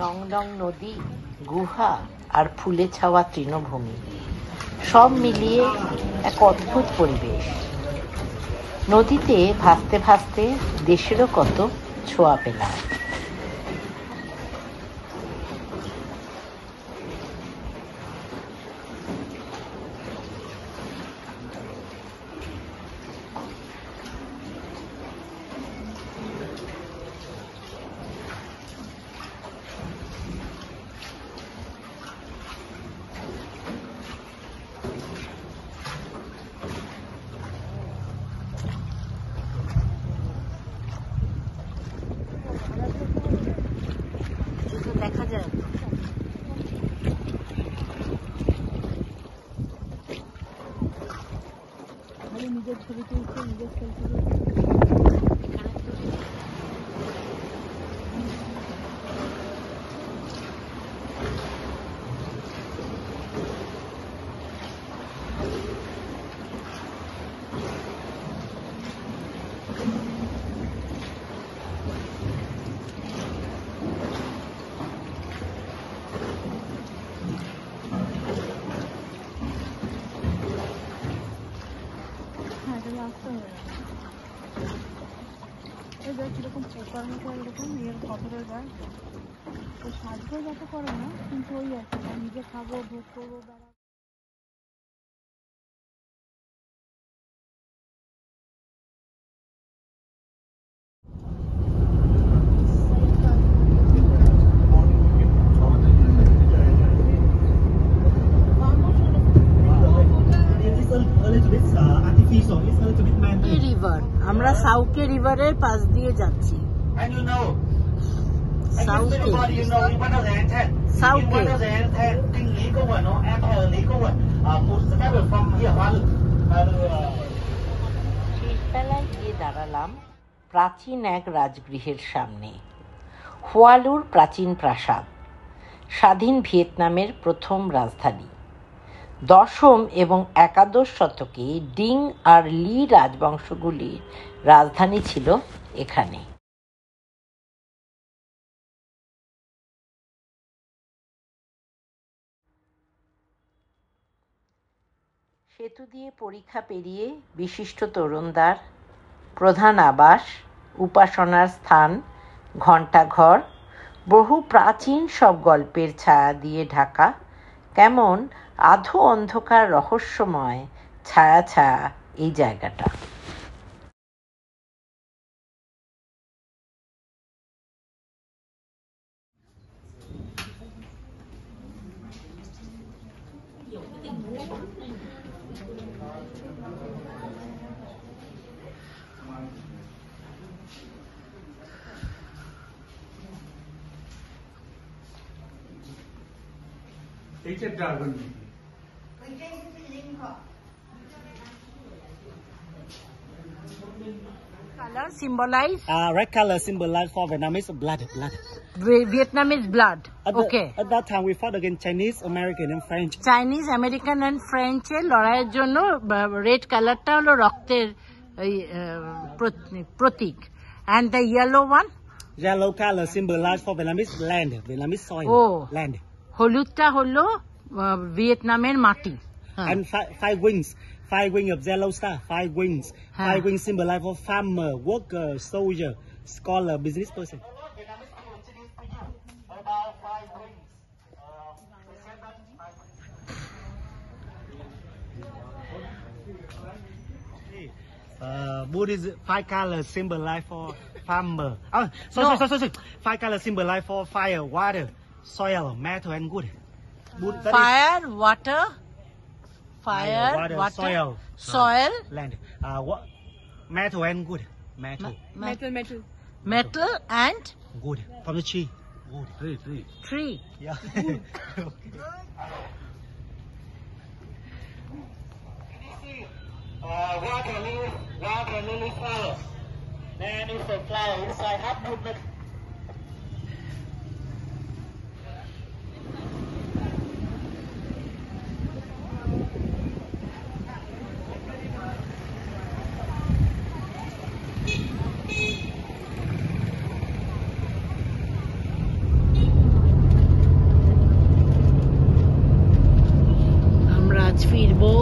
নং নং নদী, গুহা আর ফুলে ছাওয়া তৃণভূমি, সব মিলিয়ে এক অদ্ভুত পরিবেশ। নদীতে ভাসতে ভাসতে দেশেরও কত ছোঁয়া পেলাম। দেখা যায় নিজের ছবি তুলছে, নিজের সেলফি কিরকম পোকার মতো এরকম খবরের গাছ ওই সাহায্য যত করে না, কিন্তু ওই আর কি নিজে খাবো, ভোগ করবো, বেড়াবো। রিভার, আমরা সাউকে রিভারের পাশ দিয়ে যাচ্ছি। শেষবেলায় গিয়ে দাঁড়ালাম প্রাচীন এক রাজগৃহের সামনে। হুয়ালুর প্রাচীন প্রাসাদ, স্বাধীন ভিয়েতনামের প্রথম রাজধানী। 10ম এবং 11শ শতকে ডিং আর লি রাজবংশগুলির রাজধানী ছিল এখানে। সেতু দিয়ে পরীক্ষা পেরিয়ে বিশিষ্ট তরুণদ্বার, প্রধান আবাস, উপাসনার স্থান, ঘণ্টাঘর, বহু প্রাচীন সব গল্পের ছায়া দিয়ে ঢাকা কেমন আধো অন্ধকার রহস্যময় ছায়া ছায়া এই জায়গাটা। Color symbolize? Red color symbolize for Vietnamese blood. Vietnamese blood. Okay. At that time we fought against Chinese, American and French. Chinese, American and French এর লড়াইয়ের জন্য রেড কালারটা হলো রক্তের প্রতীক। And the yellow one? Yellow color symbolize for Vietnamese land, Vietnamese soil. Oh. Land. হলুদটা হলো ভিয়েতনামের মাটি। And five wings of yellow star. 5 wings. 5 wings symbolize for farmer, worker, soldier, scholar, business person. Wood is 5 colors symbolize for farmer. Sorry. 5 colors symbolize for fire, water, soil, metal, and wood. Fire, water, soil, land, metal and wood. Metal and wood from the tree. Wood. Tree. Yeah. Water lily flower. Then it's a flower inside half wood. ফিরবো